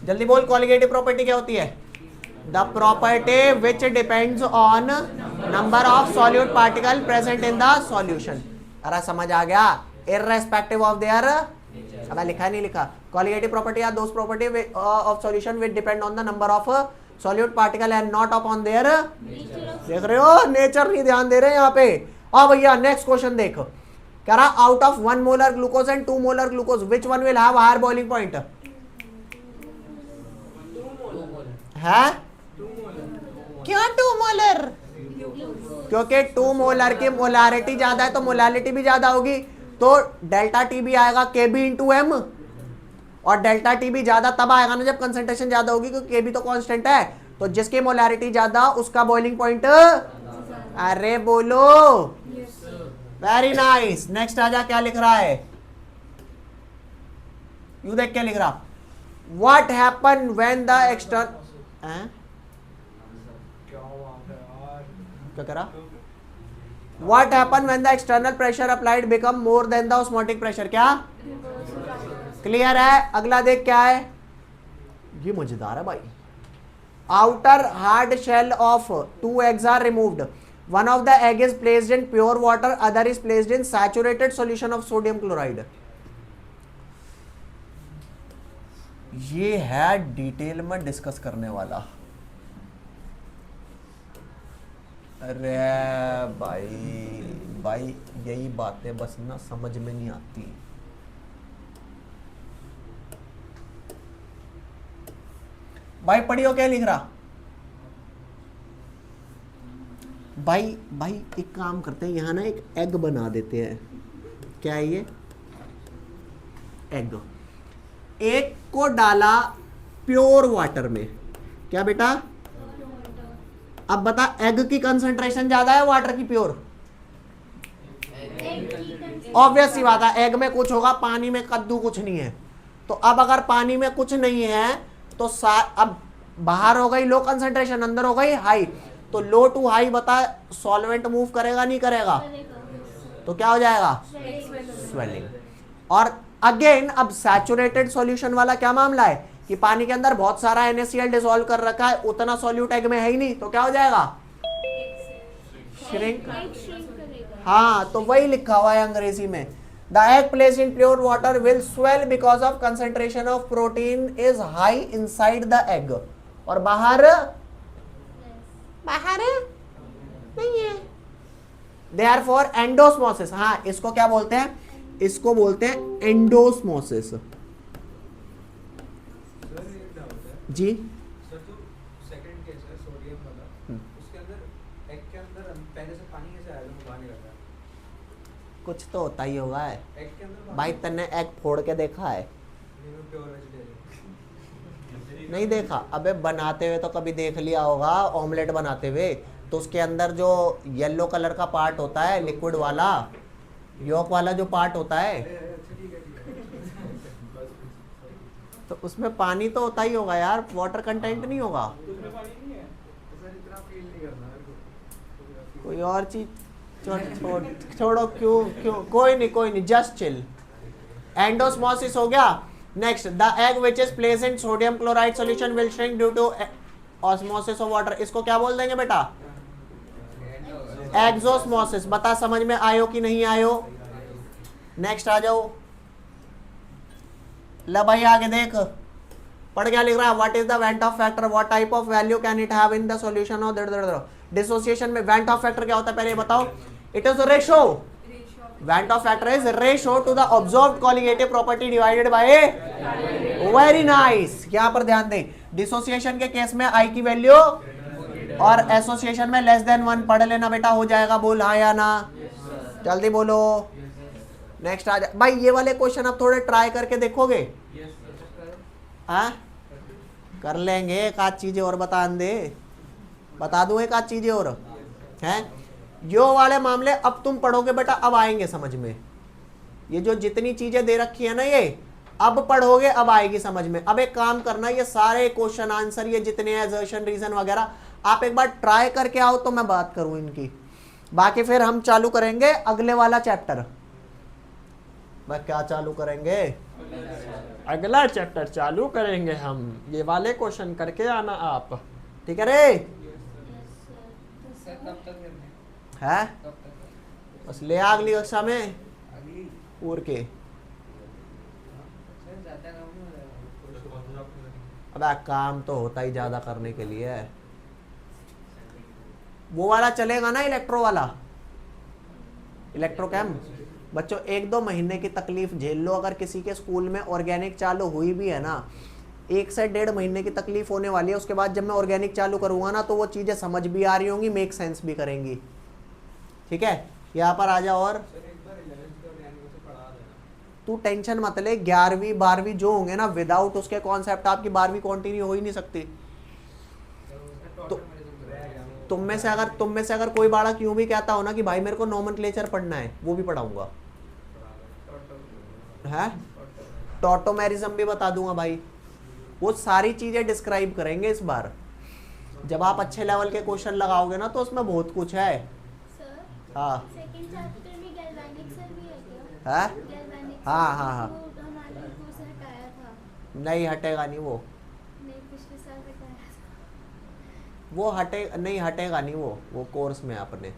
जल्दी बोल, कॉलिगेटिव प्रॉपर्टी क्या होती है? The property which depends on number of solute particle present in the solution. अरे समझ आ गया, इररेस्पेक्टिव ऑफ देयर, अब लिखा नहीं लिखा, colligative property are those property of solution which depend on the number of solute particle and not upon their, देख रहे हो नेचर नहीं ध्यान दे रहे हैं यहाँ पे। अब भैया नेक्स्ट क्वेश्चन देख, कह रहा out of 1 molar glucose and 2 molar glucose which one will have higher boiling point? है क्यों 2 मोलर? क्योंकि 2 मोलर की मोलारिटी ज्यादा है तो मोलालिटी भी ज्यादा होगी, तो डेल्टा टी भी आएगा के बी इंटू एम, और डेल्टा टी भी ज्यादा तब आएगा ना जब कंसंट्रेशन ज्यादा होगी, क्योंकि के बी तो कांस्टेंट है, तो जिसकी मोलारिटी ज्यादा उसका बॉइलिंग पॉइंट। अरे बोलो, वेरी नाइस। नेक्स्ट आजा, क्या लिख रहा है? यू देख क्या लिख रहा, what happen when the external, क्या कह रहा? What happen when the external pressure applied become more than the osmotic pressure? क्या क्लियर है? अगला देख क्या है, ये मजेदार है भाई। Outer hard shell of 2 eggs are removed. One of the egg is placed in pure water, other is placed in saturated solution of sodium chloride. ये है डिटेल में डिस्कस करने वाला। अरे भाई यही बातें बस ना समझ में नहीं आती। भाई पढ़ियो क्या लिख रहा? भाई एक काम करते हैं, यहाँ ना एक एग बना देते हैं। क्या है ये? एग। एक को डाला प्योर वाटर में, क्या बेटा? अब बता, एग की कंसंट्रेशन ज्यादा है वाटर की प्योर? ऑब्वियस सी बात है, एग में कुछ होगा, पानी में कद्दू कुछ नहीं है। तो अब अगर पानी में कुछ नहीं है तो अब बाहर हो गई लो कंसंट्रेशन, अंदर हो गई हाई, तो लो टू हाई बता, सॉल्वेंट मूव करेगा नहीं करेगा? तो क्या हो जाएगा? स्वेलिंग। और अगेन अब सैचुरेटेड सॉल्यूशन वाला क्या मामला है कि पानी के अंदर बहुत सारा NaCl डिसॉल्व कर रखा है, उतना सॉल्यूट एग में है ही नहीं, तो क्या हो जाएगा? श्रिंक। हाँ, तो वही लिखा हुआ है अंग्रेजी में, the egg placed in pure water will swell because of concentration of protein is high inside the egg, और बाहर नहीं है। देयरफॉर एंडोस्मोसिस, हाँ इसको क्या बोलते हैं? इसको बोलते हैं एंडोस्मोसिस। जी सर जो सेकंड केस है सोडियम वाला, उसके अंदर एग के अंदर पहले से पानी कैसे आया जो बाहर निकलता है? कुछ तो होता ही होगा है एग के अंदर भाई। तन्ने एग फोड़ के देखा है? प्योर वेजिटेरियन नहीं देखा? अबे बनाते हुए तो कभी देख लिया होगा, ऑमलेट बनाते हुए, तो उसके अंदर जो येलो कलर का पार्ट होता है, लिक्विड वाला, योक वाला जो पार्ट होता है, तो उसमें पानी तो होता ही होगा यार, वाटर कंटेंट नहीं होगा। उसमें पानी नहीं है सर, इतना फील नहीं करना मेरे कोई और चीज छोड़ो, क्यों कोई नहीं, जस्ट चिल। एंडोस्मोसिस हो गया। Next, the egg which is placed in sodium chloride solution will shrink due to osmosis of water. इसको क्या बोल देंगे बेटा? एक्सोस्मोसिस। बता समझ में आयो कि नहीं आयो? नेक्स्ट आ जाओ। ला भाई आगे देख, पढ़ क्या लिख रहा है? What is the went of factor, what type of value can it have in the solution of dissociation में वेंट ऑफ फैक्टर क्या होता है पहले बताओ? It is ratio. Went of factor is ratio two the observed colligative property divided by. Very nice. यहां पर ध्यान दें, डिसोसिएशन के केस में आई की वैल्यू और एसोसिएशन में लेस देन 1 पढ़ लेना बेटा, हो जाएगा। बोल हाँ या ना, जल्दी बोलो। नेक्स्ट आ जा भाई, ये वाले क्वेश्चन आप थोड़े ट्राई करके देखोगे? हाँ कर लेंगे। एक आध चीजें और बता दूं एक आध चीजें और हैं। यो वाले मामले अब तुम पढ़ोगे बेटा, अब आएंगे समझ में। ये जो जितनी चीजें दे रखी है ना, ये अब पढ़ोगे, अब आएगी समझ में। अब एक काम करना, ये सारे क्वेश्चन आंसर, ये जितने असर्शन रीजन वगैरह, आप एक बार ट्राई करके आओ तो मैं बात करूं इनकी। बाकी फिर हम चालू करेंगे अगले वाला चैप्टर। मैं क्या चालू करेंगे? अगला चैप्टर चालू करेंगे हम। ये वाले क्वेश्चन करके आना आप, ठीक है रे? सर कब तक करना है कब तक? बस ले आ अगली कक्षा में अगली उड़ के। सर ज्यादा काम नहीं हो जाएगा? अब काम तो होता ही ज्यादा करने के लिए है। वो वाला चलेगा ना, इलेक्ट्रो वाला, इलेक्ट्रोकेम। बच्चों 1-2 महीने की तकलीफ झेल लो। अगर किसी के स्कूल में ऑर्गेनिक चालू हुई भी है ना, 1 से 1.5 महीने की तकलीफ होने वाली है। उसके बाद जब मैं ऑर्गेनिक चालू करूंगा ना, तो वो चीजें समझ भी आ रही होंगी, मेक सेंस भी करेंगी। ठीक है, यहाँ पर आ जाओ। और तू टेंशन मत ले, 11वीं 12वीं जो होंगे ना, विदाउट उसके कॉन्सेप्ट आपकी 12वीं कंटिन्यू हो ही नहीं सकती। तो तुम में से अगर कोई बालक यूं भी कहता हो ना कि भाई मेरे को नोमेनक्लेचर पढ़ना है, वो भी पढ़ाऊंगा। है टॉटोमेरिज्म भी बता दूंगा भाई। वो सारी चीजें डिस्क्राइब करेंगे इस बार। जब आप अच्छे लेवल के क्वेश्चन लगाओगे ना, तो उसमें बहुत कुछ है। सर, हाँ सेकंड चैप्टर में गैल्वेनिक सेल भी है क्या? है? गैल्वेनिक हाँ, सेल हाँ, हाँ। वो हमारे को से हटाया था। नहीं हटेगा नहीं वो। नहीं, पिछले साल हटाया था। वो हटेगा नहीं वो कोर्स में अपने।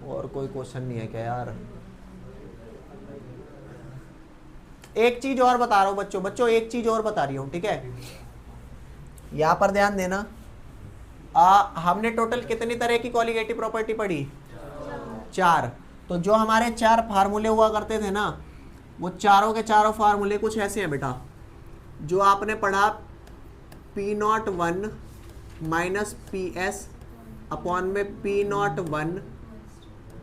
और कोई क्वेश्चन नहीं है क्या यार? एक चीज और बता रहा हूं बच्चों, एक चीज और बता रही हूं, ठीक है? यहां पर ध्यान देना। हमने टोटल कितनी तरह की कॉलिगेटिव प्रॉपर्टी पढ़ी? 4। तो जो हमारे 4 फार्मूले हुआ करते थे ना, वो चारों के चारों फार्मूले कुछ ऐसे हैं बेटा। जो आपने पढ़ा P01 माइनस PS अपॉन में P01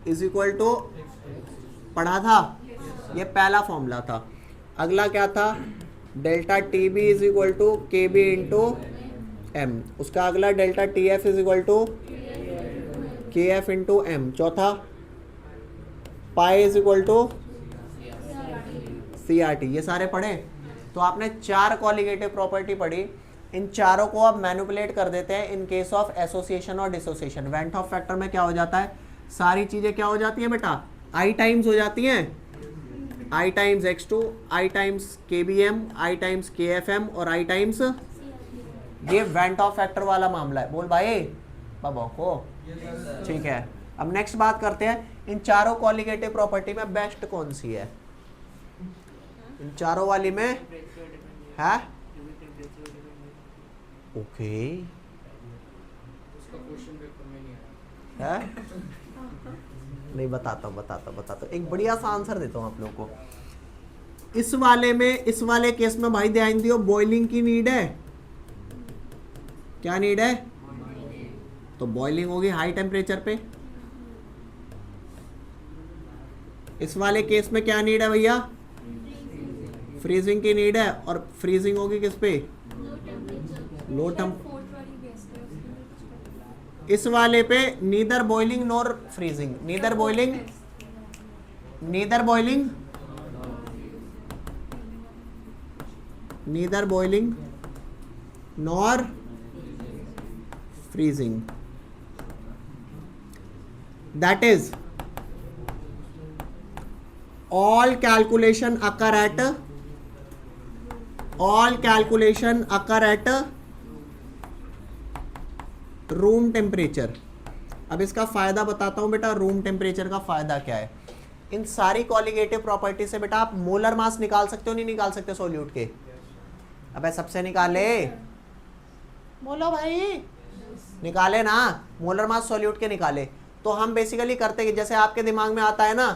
इज इक्वल टू, पढ़ा था? ये पहला फॉर्मूला था। अगला क्या था? Delta TB is equal to KB into M। उसका अगला delta TF is equal to KF into M। चौथा pi is equal to CRT। ये सारे पढ़े? तो आपने 4 कॉलिगेटिव प्रॉपर्टी पढ़ी। इन चारों को अब मैनिपुलेट कर देते हैं इन केस ऑफ एसोसिएशन और डिसोसिएशन। वेंट ऑफ फैक्टर में क्या हो जाता है? सारी चीजें क्या हो जाती हैं बेटा? I टाइम्स हो जाती हैं। I times X2, I times KBM, I times KFM और I टाइम्स। ये वेंट ऑफ फैक्टर वाला मामला है। बोल भाई बाबा को, ठीक है। अब नेक्स्ट बात करते हैं, इन चारों कॉलिगेटिव प्रॉपर्टी में बेस्ट कौन सी है? इन चारों वाली में है? ओके, उसका क्वेश्चन पेपर में नहीं आया है? नहीं, बताता हूँ। एक बढ़िया सा आंसर देता हूँ आप लोगों को। इस वाले केस में भाई ध्यान दियो, बॉइलिंग की नीड है। क्या नीड है? तो बॉइलिंग होगी हाई टेम्परेचर पे। इस वाले केस में क्या नीड है भैया? फ्रीजिंग की नीड है। और फ्रीजिंग होगी किस पे? लो टेम्प। फोर्थ वाली बेस पे उसके लिए कुछ करना। इस वाले पे neither boiling nor freezing. Neither boiling nor freezing. That is, all calculation occur at room temperature. अब इसका फायदा बताता हूं बेटा. रूम टेम्परेचर का फायदा क्या है? इन सारी कॉलिगेटिव प्रॉपर्टी से बेटा आप मोलर मास निकाल सकते हो, नहीं निकाल सकते सॉल्यूट के? अबे सबसे निकाले, बोलो भाई, निकाले ना. मोलर मास सॉल्यूट के निकाले. तो हम बेसिकली करते कि जैसे आपके दिमाग में आता है ना,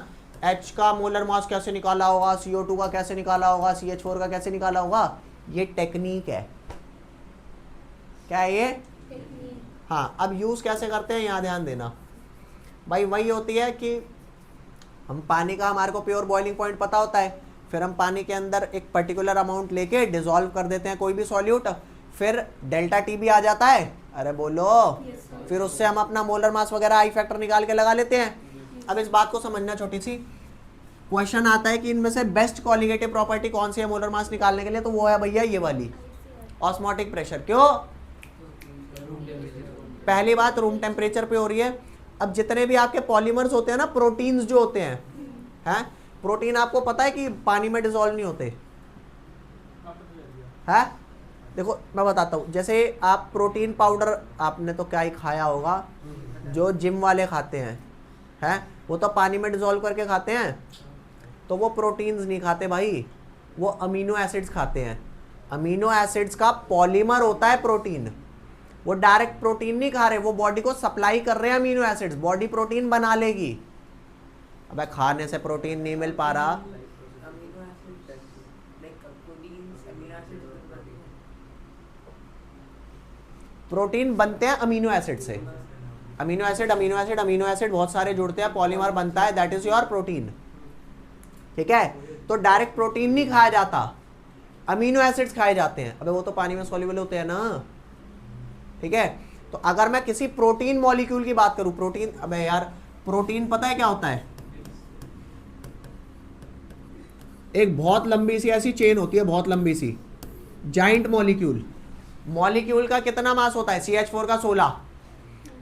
H का मोलर मास कैसे निकाला होगा, CO2 का कैसे निकाला होगा, CH4 का कैसे निकाला होगा, ये टेक्निक है. क्या है ये? हाँ. अब यूज कैसे करते हैं यहाँ ध्यान देना भाई. वही होती है कि हम पानी का, हमारे को प्योर बॉइलिंग पॉइंट पता होता है, फिर हम पानी के अंदर एक पर्टिकुलर अमाउंट लेके डिसॉल्व कर देते हैं कोई भी सॉल्यूट, फिर डेल्टा टी भी आ जाता है. अरे बोलो. फिर उससे हम अपना मोलर मास वगैरह आई फैक्टर निकाल के लगा लेते हैं. अब इस बात को समझना, छोटी सी क्वेश्चन आता है कि इनमें से बेस्ट कॉलिगेटिव प्रॉपर्टी कौन सी है मोलर मास निकालने के लिए, तो वो है भैया ये वाली, ऑस्मोटिक प्रेशर. क्यों? पहली बात रूम टेम्परेचर पे हो रही है. अब जितने भी आपके पॉलीमर्स होते हैं ना, प्रोटीन्स जो होते हैं, प्रोटीन आपको पता है कि पानी में डिसॉल्व नहीं होते है. देखो मैं बताता हूँ. जैसे आप प्रोटीन पाउडर, आपने तो क्या ही खाया होगा, जो जिम वाले खाते हैं, वो तो पानी में डिसॉल्व करके खाते हैं. तो वो प्रोटीन्स नहीं खाते भाई, वो अमीनो एसिड्स खाते हैं. अमीनो एसिड्स का पॉलीमर होता है प्रोटीन. वो डायरेक्ट प्रोटीन नहीं खा रहे, वो बॉडी को सप्लाई कर रहे हैं अमीनो एसिड्स. बॉडी प्रोटीन बना लेगी. अबे खाने से प्रोटीन नहीं मिल पा रहा. प्रोटीन बनते हैं अमीनो एसिड से. Amino acid amino acid amino acid बहुत सारे जुड़ते हैं, पॉलीमर बनता है, दैट इज योर प्रोटीन. ठीक है. तो डायरेक्ट प्रोटीन नहीं खाया जाता, अमीनो एसिड्स खाए जाते हैं. अबे वो तो पानी में सॉल्युबल होते हैं ना. ठीक है. तो अगर मैं किसी प्रोटीन मॉलिक्यूल की बात करूं, प्रोटीन, अबे यार प्रोटीन पता है क्या होता है? एक बहुत लंबी सी ऐसी चेन होती है, बहुत लंबी सी, जाइंट मॉलिक्यूल. मॉलिक्यूल का कितना मास होता है? CH4 का 16,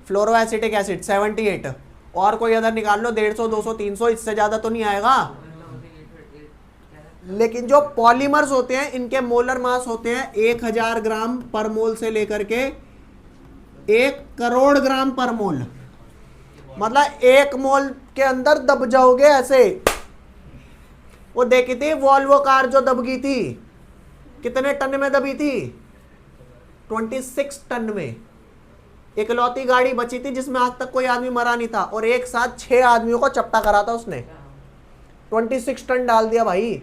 फ्लोरो एसिटिक एसिड 78, और कोई अदर निकाल लो 150, 200, 300, इससे ज्यादा तो नहीं आएगा. लेकिन जो पॉलीमर्स होते हैं, इनके मोलर मास होते हैं 1000 ग्राम पर मोल से लेकर के 1 करोड़ ग्राम पर मोल. मतलब 1 मोल के अंदर दब जाओगे ऐसे. वो देखी थी वॉल्वो कार जो दब गई थी, कितने टन में दबी थी? 26 टन में. इकलौती गाड़ी बची थी जिसमें आज तक कोई आदमी मरा नहीं था, और एक साथ 6 आदमियों को चपटा करा था उसने. 26 टन डाल दिया भाई.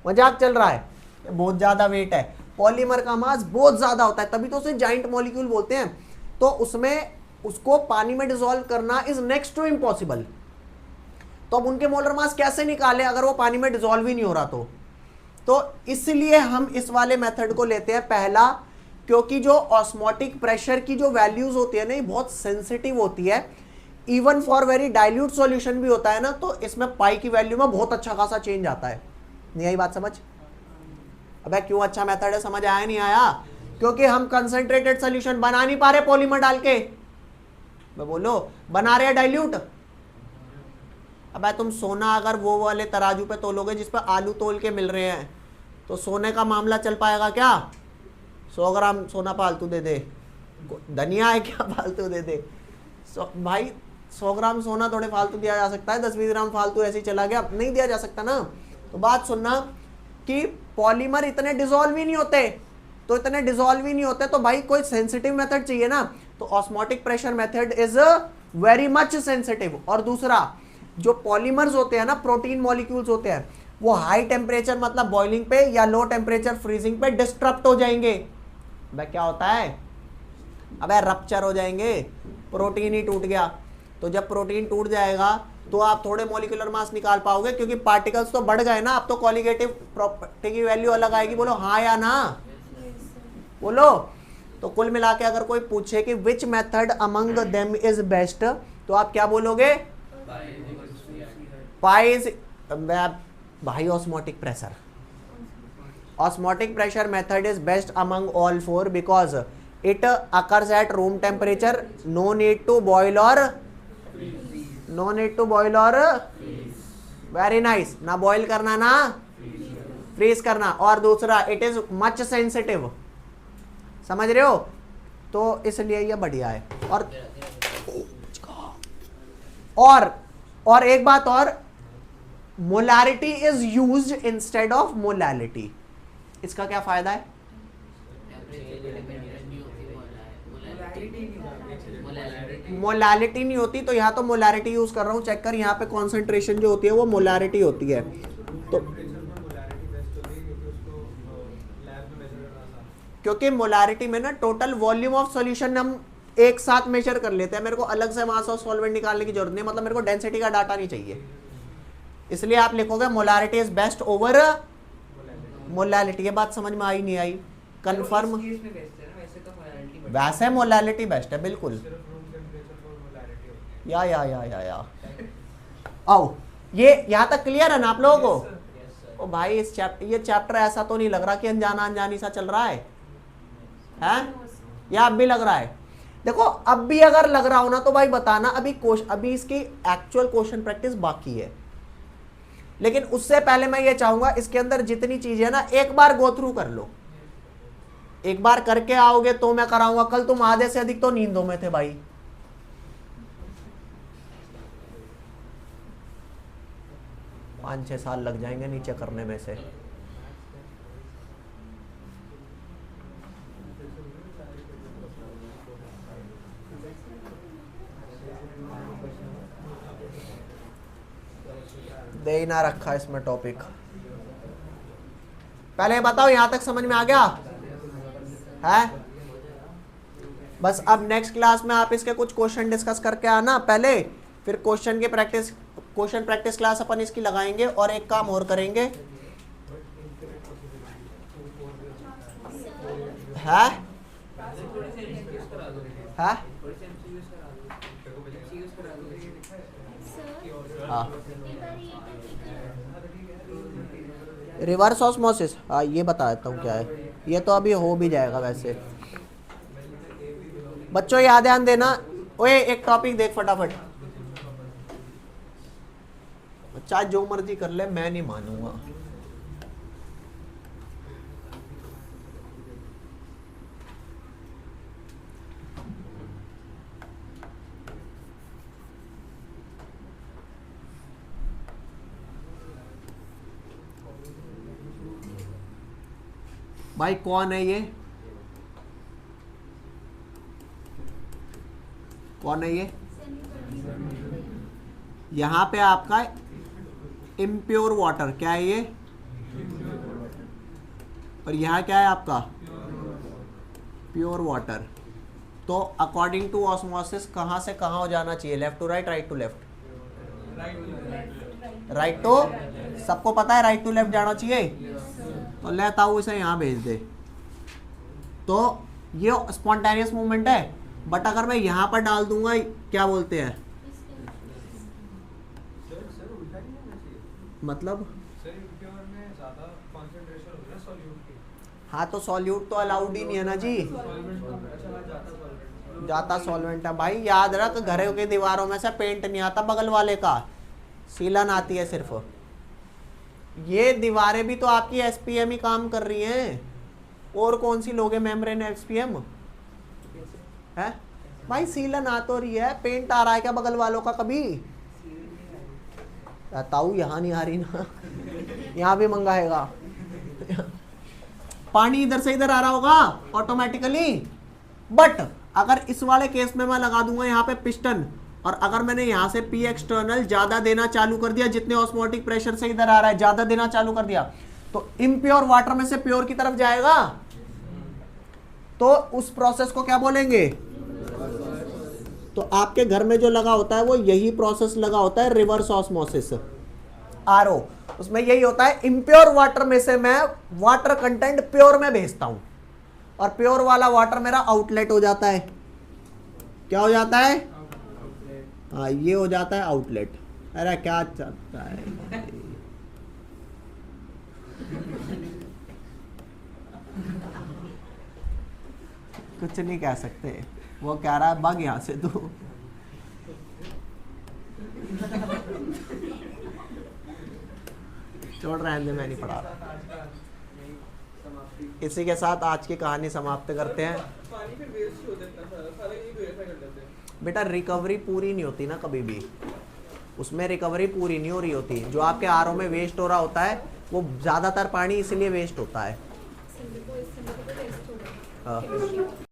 मजाक चल रहा है? बहुत ज्यादा वेट है. पॉलीमर का मास बहुत ज्यादा होता है, तभी तो उसे जाइंट मॉलिक्यूल बोलते हैं. तो उसमें उसको पानी में डिसॉल्व करना इज नेक्स्ट टू इम्पॉसिबल. तो अब उनके मोलर मास कैसे निकाले अगर वो पानी में डिसॉल्व ही नहीं हो रहा? तो इसलिए हम इस वाले मेथड को लेते हैं. पहला, क्योंकि जो ऑस्मोटिक प्रेशर की जो वैल्यूज होती है ना, ये बहुत सेंसिटिव होती है. Even for very dilute solution भी होता है ना, तो इसमें पाई की वैल्यू में बहुत अच्छा खासा चेंज आता है. नहीं आई बात समझ? अबे क्यों अच्छा मेथड है, समझ आया नहीं आया? क्योंकि हम कंसंट्रेटेड सॉल्यूशन बना नहीं पा रहे पॉलीमर डाल के. मैं बोलो, बना रहे हैं डाइल्यूट. अब तुम सोना अगर वो वाले तराजू पे तोलोगे जिस पे आलू तोल के मिल रहे हैं, तो सोने का मामला चल पाएगा क्या? 100 ग्राम सोना फालतू दे दे, धनिया है क्या फालतू दे दे? भाई 100 ग्राम सोना थोड़े फालतू दिया जा सकता है, 10-20 ग्राम फालतू ऐसे ही चला गया, नहीं दिया जा सकता ना. तो बात सुनना कि पॉलीमर इतने डिसॉल्व ही नहीं होते. तो इतने डिसॉल्व ही नहीं होते तो भाई कोई सेंसिटिव मेथड चाहिए ना. तो osmotic pressure method is very much sensitive. और दूसरा, जो पॉलीमर्स होते हैं ना, प्रोटीन मॉलिक्यूल्स होते हैं, वो हाई टेम्परेचर मतलब बॉइलिंग पे या लो टेम्परेचर फ्रीजिंग पे डिस्ट्रप्ट हो जाएंगे. भाई क्या होता है? अबे रप्चर हो जाएंगे. प्रोटीन ही टूट गया. तो जब प्रोटीन टूट जाएगा तो आप थोड़े मॉलिक्यूलर मास निकाल पाओगे, क्योंकि पार्टिकल्स तो बढ़ गए ना. अब तो कॉलिगेटिव प्रॉपर्टी की वैल्यू अलग आएगी. बोलो हाँ या ना? बोलो. तो कुल मिला के अगर कोई पूछे कि which method among them is best, तो आप क्या बोलोगे? भाई osmotic pressure. Osmotic pressure method is best among all 4 because it occurs at room temperature, no need to boil और वेरी नाइस, ना बॉयल करना ना फ्रीज करना। और दूसरा इट इज मच सेंसिटिव, समझ रहे हो, तो इसलिए ये बढ़िया है। और एक बात और, molarity is used instead of molality. इसका क्या फायदा है? मोलालिटी नहीं होती, तो यहाँ तो मोलारिटी यूज कर रहा हूँ, चेक कर, यहाँ पे कॉन्सेंट्रेशन जो होती है वो मोलारिटी होती है। तो क्योंकि मोलारिटी में ना टोटल वॉल्यूम ऑफ सॉल्यूशन हम एक साथ मेजर कर लेते हैं, मेरे को अलग से मास ऑफ सॉल्वेंट निकालने की जरूरत नहीं, मतलब मेरे को डेंसिटी का डाटा नहीं चाहिए, इसलिए आप लिखोगे molarity is best over molality. ये बात समझ में आई नहीं आई? कंफर्म? वैसे मोलालिटी बेस्ट है बिल्कुल। या आओ, ये यहाँ तक क्लियर है ना आप लोगों को? ओ भाई ये चैप्टर ऐसा तो नहीं लग रहा कि अनजानी सा चल रहा है या अब भी लग रहा है? देखो अब भी अगर लग रहा हो ना तो भाई बताना, अभी इसकी एक्चुअल क्वेश्चन प्रैक्टिस बाकी है, लेकिन उससे पहले मैं ये चाहूंगा इसके अंदर जितनी चीजें ना एक बार गो थ्रू कर लो, एक बार करके आओगे तो मैं कराऊंगा। कल तुम आधे से अधिक तो नींदों में थे भाई। पाँच 6 साल लग जाएंगे नीचे करने में से। दे ही ना रखा इसमें टॉपिक। पहले बताओ यहां तक समझ में आ गया है? बस अब नेक्स्ट क्लास में आप इसके कुछ क्वेश्चन डिस्कस करके आना पहले, फिर क्वेश्चन प्रैक्टिस क्लास अपन इसकी लगाएंगे, और एक काम और करेंगे है हाँ रिवर्स ऑस्मोसिस, हाँ ये बता देता हूँ क्या है। ये तो अभी हो भी जाएगा वैसे। बच्चों याद ध्यान देना। ओए एक टॉपिक देख फटाफट, चाहे जो मर्जी कर ले मैं नहीं मानूंगा। भाई कौन है ये? कौन है ये? यहां पे आपका इम्प्योर वाटर, क्या है ये? और यहां क्या है आपका? Pure water. तो अकॉर्डिंग टू ऑस्मोसिस कहां से कहां हो जाना चाहिए? Left to right, right to left? Right to, सबको पता है राइट टू लेफ्ट जाना चाहिए। तो लेता हूँ इसे यहाँ भेज दे। तो ये स्पॉन्टेनियस मूवमेंट है, बट अगर मैं यहाँ पर डाल दूंगा क्या बोलते हैं मतलब? हाँ तो सॉल्यूट तो अलाउड ही नहीं है ना जी, जाता सॉल्वेंट है भाई। याद रख घरों की दीवारों में से पेंट नहीं आता बगल वाले का, सीलन आती है सिर्फ। ये दीवारें भी तो आपकी एसपीएम ही काम कर रही हैं, और कौन सी लोगे मेम्ब्रेन एसपीएम है भाई? सीलन आ तो रही है, पेंट आ रहा है क्या बगल वालों का कभी? ताऊ यहाँ नहीं आ रही ना, यहाँ भी मंगाएगा। पानी इधर से इधर आ रहा होगा ऑटोमेटिकली, बट अगर इस वाले केस में मैं लगा दूंगा यहाँ पे पिस्टन, और अगर मैंने यहाँ से पी एक्सटर्नल ज्यादा देना चालू कर दिया, जितने ऑस्मोटिक प्रेशर से इधर आ रहा है ज्यादा देना चालू कर दिया, तो इम्प्योर वाटर में से प्योर की तरफ जाएगा। तो उस प्रोसेस को क्या बोलेंगे? तो आपके घर में जो लगा होता है वो यही प्रोसेस लगा होता है, रिवर्स ऑस्मोसिस, आरओ। उसमें यही होता है, इम्प्योर वाटर में से मैं वाटर कंटेंट प्योर में भेजता हूं, और प्योर वाला वाटर मेरा आउटलेट हो जाता है। क्या हो जाता है? हाँ ये हो जाता है आउटलेट। अरे क्या चलता है कुछ नहीं कह सकते, वो कह रहा है भाग यहाँ से तू। छोड़ रहने दे, मैं नहीं पढ़ा रहा। आज का यही समाप्ति। इसी के साथ आज की कहानी समाप्त करते हैं। पानी फिर वेस्ट हो जाता है, सारा यही वेरीफाई कर लेते हैं। बेटा रिकवरी पूरी नहीं होती ना कभी भी, उसमें रिकवरी पूरी नहीं हो रही होती। जो आपके आरओ में वेस्ट हो रहा होता है वो ज़्यादातर पानी इसलिए वेस्ट होता है। संडे को टेस्ट हो हाँ। गया